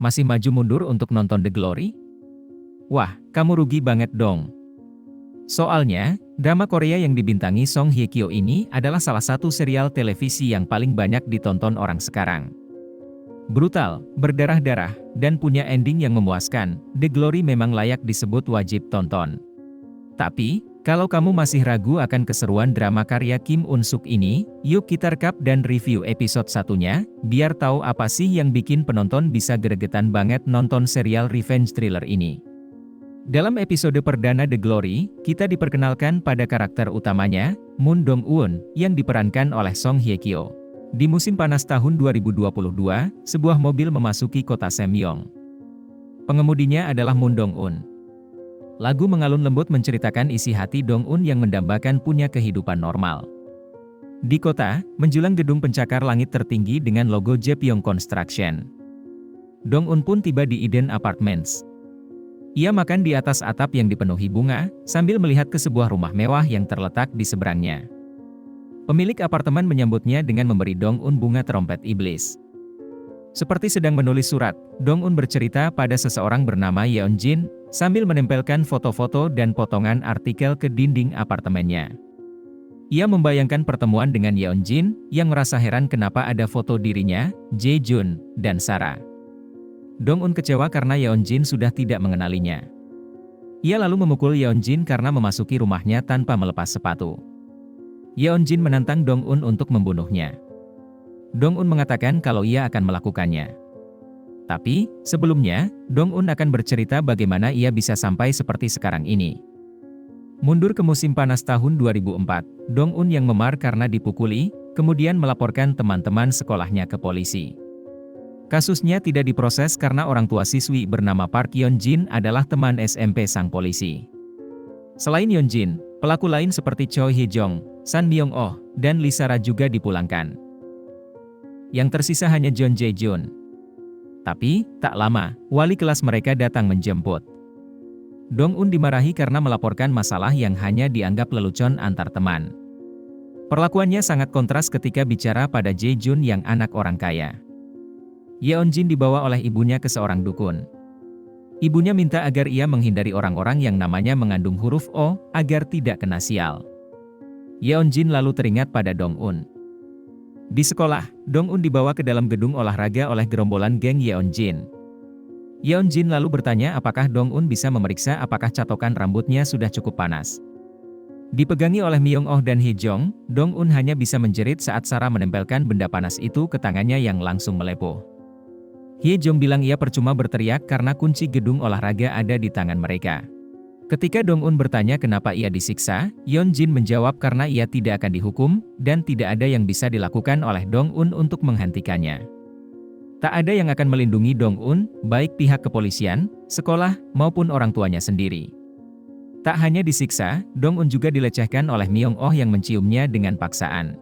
Masih maju mundur untuk nonton The Glory? Wah, kamu rugi banget dong. Soalnya, drama Korea yang dibintangi Song Hye Kyo ini adalah salah satu serial televisi yang paling banyak ditonton orang sekarang. Brutal, berdarah-darah, dan punya ending yang memuaskan, The Glory memang layak disebut wajib tonton. Tapi, kalau kamu masih ragu akan keseruan drama karya Kim Un Suk ini, yuk kita rekap dan review episode satunya, biar tahu apa sih yang bikin penonton bisa gregetan banget nonton serial revenge thriller ini. Dalam episode perdana The Glory, kita diperkenalkan pada karakter utamanya, Moon Dong-eun, yang diperankan oleh Song Hye Kyo. Di musim panas tahun 2022, sebuah mobil memasuki kota Semyong. Pengemudinya adalah Moon Dong-eun. Lagu mengalun lembut menceritakan isi hati Dong-eun yang mendambakan punya kehidupan normal. Di kota, menjulang gedung pencakar langit tertinggi dengan logo Jaepyeong Construction. Dong-eun pun tiba di Eden Apartments. Ia makan di atas atap yang dipenuhi bunga, sambil melihat ke sebuah rumah mewah yang terletak di seberangnya. Pemilik apartemen menyambutnya dengan memberi Dong-eun bunga trompet iblis. Seperti sedang menulis surat, Dong-eun bercerita pada seseorang bernama Yeon-jin, sambil menempelkan foto-foto dan potongan artikel ke dinding apartemennya. Ia membayangkan pertemuan dengan Yeon-jin, yang merasa heran kenapa ada foto dirinya, Jae-jun, dan Sarah. Dong-eun kecewa karena Yeon-jin sudah tidak mengenalinya. Ia lalu memukul Yeon-jin karena memasuki rumahnya tanpa melepas sepatu. Yeon-jin menantang Dong-eun untuk membunuhnya. Dong-eun mengatakan kalau ia akan melakukannya. Tapi, sebelumnya, Dong-eun akan bercerita bagaimana ia bisa sampai seperti sekarang ini. Mundur ke musim panas tahun 2004, Dong-eun yang memar karena dipukuli, kemudian melaporkan teman-teman sekolahnya ke polisi. Kasusnya tidak diproses karena orang tua siswi bernama Park Yeon-jin adalah teman SMP sang polisi. Selain Yeon-jin, pelaku lain seperti Choi Hye-jong, San Myung-oh, dan Lee Sara juga dipulangkan. Yang tersisa hanya Jeon Jae-jun. Tapi, tak lama, wali kelas mereka datang menjemput. Dong-eun dimarahi karena melaporkan masalah yang hanya dianggap lelucon antar teman. Perlakuannya sangat kontras ketika bicara pada Jae-jun yang anak orang kaya. Yeon-jin dibawa oleh ibunya ke seorang dukun. Ibunya minta agar ia menghindari orang-orang yang namanya mengandung huruf O, agar tidak kena sial. Yeon-jin lalu teringat pada Dong-eun. Di sekolah, Dong-eun dibawa ke dalam gedung olahraga oleh gerombolan geng Yeon-jin. Yeon-jin lalu bertanya apakah Dong-eun bisa memeriksa apakah catokan rambutnya sudah cukup panas. Dipegangi oleh Myung-oh dan Hye-jong, Dong-eun hanya bisa menjerit saat Sarah menempelkan benda panas itu ke tangannya yang langsung melepuh. Hye-jong bilang ia percuma berteriak karena kunci gedung olahraga ada di tangan mereka. Ketika Dong-eun bertanya kenapa ia disiksa, Yeon-jin menjawab karena ia tidak akan dihukum, dan tidak ada yang bisa dilakukan oleh Dong-eun untuk menghentikannya. Tak ada yang akan melindungi Dong-eun, baik pihak kepolisian, sekolah, maupun orang tuanya sendiri. Tak hanya disiksa, Dong-eun juga dilecehkan oleh Myung-oh yang menciumnya dengan paksaan.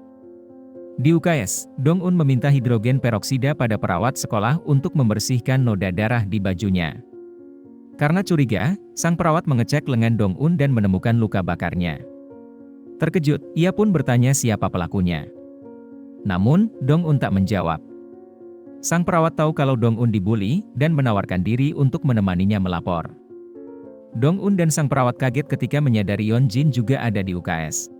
Di UKS, Dong-eun meminta hidrogen peroksida pada perawat sekolah untuk membersihkan noda darah di bajunya. Karena curiga, sang perawat mengecek lengan Dong-eun dan menemukan luka bakarnya. Terkejut, ia pun bertanya siapa pelakunya. Namun, Dong-eun tak menjawab. Sang perawat tahu kalau Dong-eun dibully, dan menawarkan diri untuk menemaninya melapor. Dong-eun dan sang perawat kaget ketika menyadari Yeon-jin juga ada di UKS.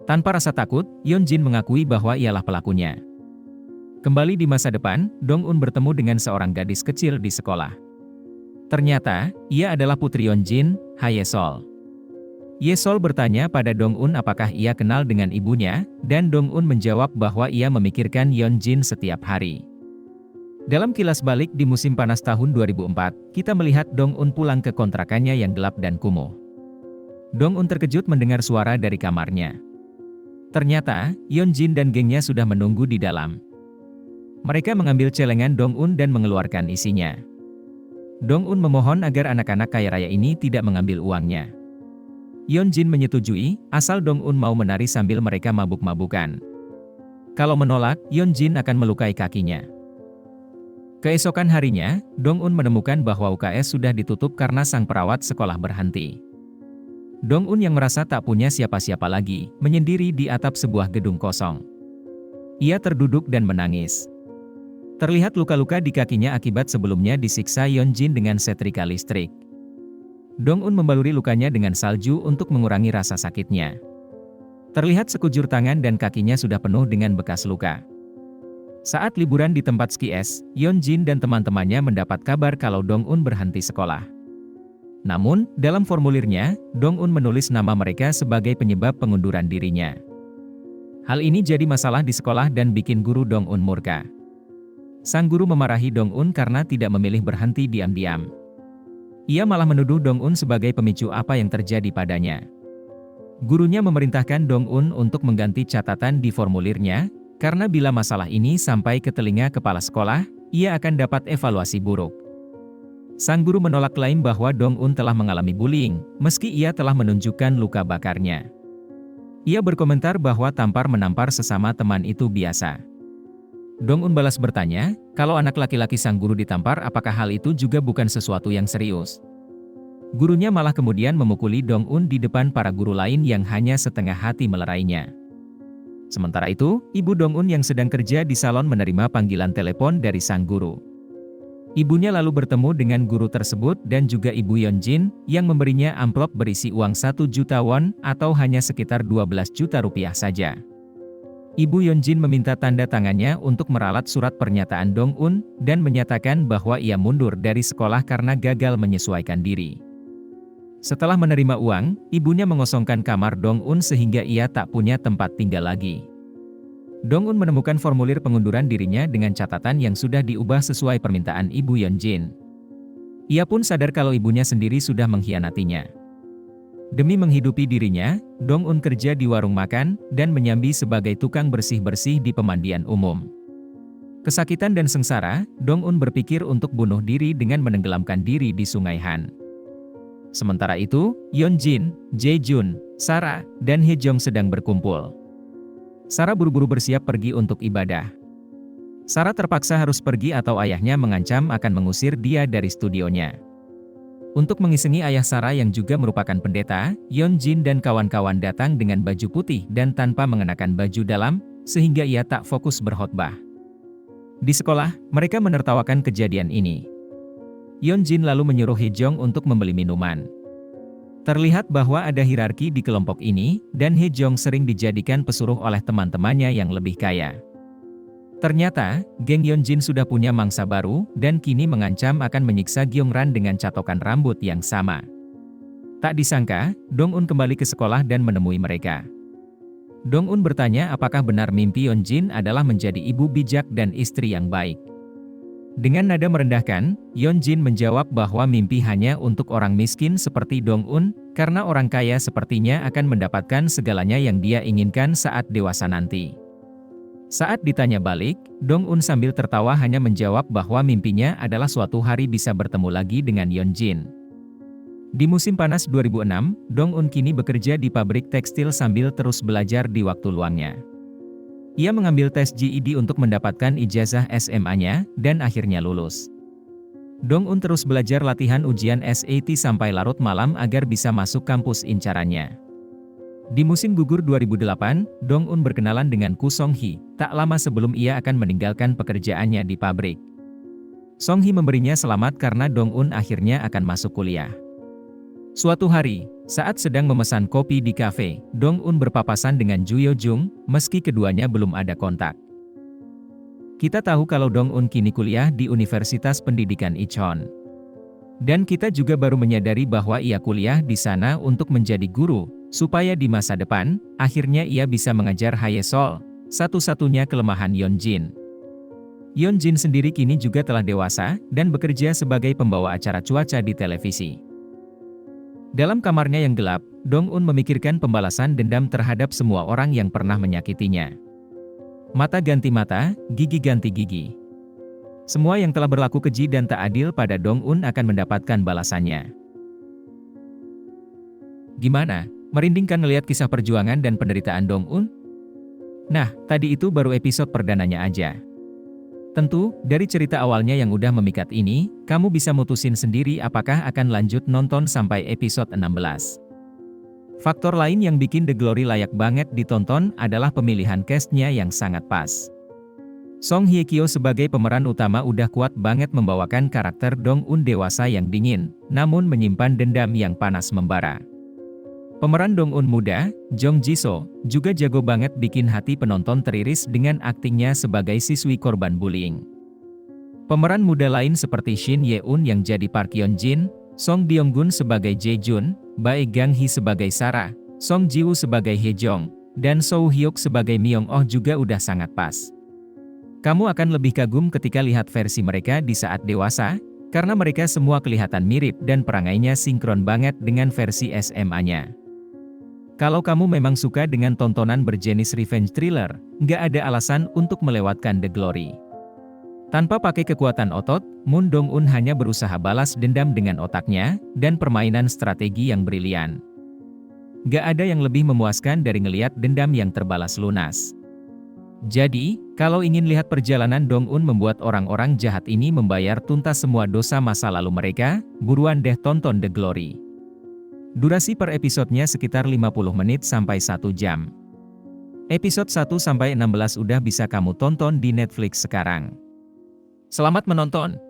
Tanpa rasa takut, Yeon-jin mengakui bahwa ialah pelakunya. Kembali di masa depan, Dong-eun bertemu dengan seorang gadis kecil di sekolah. Ternyata, ia adalah putri Yeon-jin, Ye-sol. Ye-sol bertanya pada Dong-eun apakah ia kenal dengan ibunya, dan Dong-eun menjawab bahwa ia memikirkan Yeon-jin setiap hari. Dalam kilas balik di musim panas tahun 2004, kita melihat Dong-eun pulang ke kontrakannya yang gelap dan kumuh. Dong-eun terkejut mendengar suara dari kamarnya. Ternyata, Yeon-jin dan gengnya sudah menunggu di dalam. Mereka mengambil celengan Dong-eun dan mengeluarkan isinya. Dong-eun memohon agar anak-anak kaya raya ini tidak mengambil uangnya. Yeon-jin menyetujui, asal Dong-eun mau menari sambil mereka mabuk-mabukan. Kalau menolak, Yeon-jin akan melukai kakinya. Keesokan harinya, Dong-eun menemukan bahwa UKS sudah ditutup karena sang perawat sekolah berhenti. Dong-eun yang merasa tak punya siapa-siapa lagi, menyendiri di atap sebuah gedung kosong. Ia terduduk dan menangis. Terlihat luka-luka di kakinya akibat sebelumnya disiksa Yeonjin dengan setrika listrik. Dong-un membaluri lukanya dengan salju untuk mengurangi rasa sakitnya. Terlihat sekujur tangan dan kakinya sudah penuh dengan bekas luka. Saat liburan di tempat ski es, Yeonjin dan teman-temannya mendapat kabar kalau Dong-un berhenti sekolah. Namun, dalam formulirnya, Dong-un menulis nama mereka sebagai penyebab pengunduran dirinya. Hal ini jadi masalah di sekolah dan bikin guru Dong-un murka. Sang guru memarahi Dong-un karena tidak memilih berhenti diam-diam. Ia malah menuduh Dong-un sebagai pemicu apa yang terjadi padanya. Gurunya memerintahkan Dong-un untuk mengganti catatan di formulirnya, karena bila masalah ini sampai ke telinga kepala sekolah, ia akan dapat evaluasi buruk. Sang guru menolak klaim bahwa Dong-un telah mengalami bullying, meski ia telah menunjukkan luka bakarnya. Ia berkomentar bahwa tampar-menampar sesama teman itu biasa. Dong-un balas bertanya, kalau anak laki-laki sang guru ditampar apakah hal itu juga bukan sesuatu yang serius. Gurunya malah kemudian memukuli Dong-un di depan para guru lain yang hanya setengah hati melerainya. Sementara itu, ibu Dong-un yang sedang kerja di salon menerima panggilan telepon dari sang guru. Ibunya lalu bertemu dengan guru tersebut dan juga ibu Yeonjin, yang memberinya amplop berisi uang 1 juta won atau hanya sekitar 12 juta rupiah saja. Ibu Yeonjin meminta tanda tangannya untuk meralat surat pernyataan Dong-un dan menyatakan bahwa ia mundur dari sekolah karena gagal menyesuaikan diri. Setelah menerima uang, ibunya mengosongkan kamar Dong-un sehingga ia tak punya tempat tinggal lagi. Dong-un menemukan formulir pengunduran dirinya dengan catatan yang sudah diubah sesuai permintaan ibu Yeonjin. Ia pun sadar kalau ibunya sendiri sudah mengkhianatinya. Demi menghidupi dirinya, Dong-un kerja di warung makan dan menyambi sebagai tukang bersih-bersih di pemandian umum. Kesakitan dan sengsara, Dong-un berpikir untuk bunuh diri dengan menenggelamkan diri di Sungai Han. Sementara itu, Yeonjin, Jae-jun, Sarah, dan Hye-jong sedang berkumpul. Sarah buru-buru bersiap pergi untuk ibadah. Sarah terpaksa harus pergi atau ayahnya mengancam akan mengusir dia dari studionya. Untuk mengisengi ayah Sarah yang juga merupakan pendeta, Yeonjin dan kawan-kawan datang dengan baju putih dan tanpa mengenakan baju dalam, sehingga ia tak fokus berkhotbah. Di sekolah, mereka menertawakan kejadian ini. Yeonjin lalu menyuruh Hye-jong untuk membeli minuman. Terlihat bahwa ada hierarki di kelompok ini, dan Hye-jong sering dijadikan pesuruh oleh teman-temannya yang lebih kaya. Ternyata, geng Yeonjin sudah punya mangsa baru, dan kini mengancam akan menyiksa Gyeongran dengan catokan rambut yang sama. Tak disangka, Dong-un kembali ke sekolah dan menemui mereka. Dong-un bertanya apakah benar mimpi Yeonjin adalah menjadi ibu bijak dan istri yang baik. Dengan nada merendahkan, Yeonjin menjawab bahwa mimpi hanya untuk orang miskin seperti Dong-un, karena orang kaya sepertinya akan mendapatkan segalanya yang dia inginkan saat dewasa nanti. Saat ditanya balik, Dong-un sambil tertawa hanya menjawab bahwa mimpinya adalah suatu hari bisa bertemu lagi dengan Yeonjin. Di musim panas 2006, Dong-un kini bekerja di pabrik tekstil sambil terus belajar di waktu luangnya. Ia mengambil tes GED untuk mendapatkan ijazah SMA-nya, dan akhirnya lulus. Dong-un terus belajar latihan ujian SAT sampai larut malam agar bisa masuk kampus incarannya. Di musim gugur 2008, Dong-un berkenalan dengan Koo Song-hee, tak lama sebelum ia akan meninggalkan pekerjaannya di pabrik. Song-hee memberinya selamat karena Dong-un akhirnya akan masuk kuliah. Suatu hari, saat sedang memesan kopi di kafe, Dong-un berpapasan dengan Joo Yo-jung, meski keduanya belum ada kontak. Kita tahu kalau Dong-un kini kuliah di Universitas Pendidikan Incheon. Dan kita juga baru menyadari bahwa ia kuliah di sana untuk menjadi guru, supaya di masa depan, akhirnya ia bisa mengajar Hae-sol, satu-satunya kelemahan Yeonjin. Yeonjin sendiri kini juga telah dewasa, dan bekerja sebagai pembawa acara cuaca di televisi. Dalam kamarnya yang gelap, Dong-un memikirkan pembalasan dendam terhadap semua orang yang pernah menyakitinya. Mata ganti mata, gigi ganti gigi. Semua yang telah berlaku keji dan tak adil pada Dong-un akan mendapatkan balasannya. Gimana? Merinding kan ngelihat kisah perjuangan dan penderitaan Dong-un? Nah, tadi itu baru episode perdananya aja. Tentu, dari cerita awalnya yang udah memikat ini, kamu bisa mutusin sendiri apakah akan lanjut nonton sampai episode 16. Faktor lain yang bikin The Glory layak banget ditonton adalah pemilihan cast-nya yang sangat pas. Song Hye Kyo sebagai pemeran utama udah kuat banget membawakan karakter Dong-un dewasa yang dingin, namun menyimpan dendam yang panas membara. Pemeran Dong-un muda, Jong Ji-so, juga jago banget bikin hati penonton teriris dengan aktingnya sebagai siswi korban bullying. Pemeran muda lain seperti Shin Ye-un yang jadi Park Yeon-jin, Song Byung-gun sebagai Jae-jun, Bae Gang-hee sebagai Sarah, Song Ji-woo sebagai Hye-jong, dan Seo Hyuk sebagai Myung-oh juga udah sangat pas. Kamu akan lebih kagum ketika lihat versi mereka di saat dewasa, karena mereka semua kelihatan mirip dan perangainya sinkron banget dengan versi SMA-nya. Kalau kamu memang suka dengan tontonan berjenis revenge thriller, nggak ada alasan untuk melewatkan The Glory. Tanpa pakai kekuatan otot, Moon Dong-un hanya berusaha balas dendam dengan otaknya, dan permainan strategi yang brilian. Nggak ada yang lebih memuaskan dari ngeliat dendam yang terbalas lunas. Jadi, kalau ingin lihat perjalanan Dong-un membuat orang-orang jahat ini membayar tuntas semua dosa masa lalu mereka, buruan deh tonton The Glory. Durasi per episodenya sekitar 50 menit sampai 1 jam. Episode 1-16 udah bisa kamu tonton di Netflix sekarang. Selamat menonton!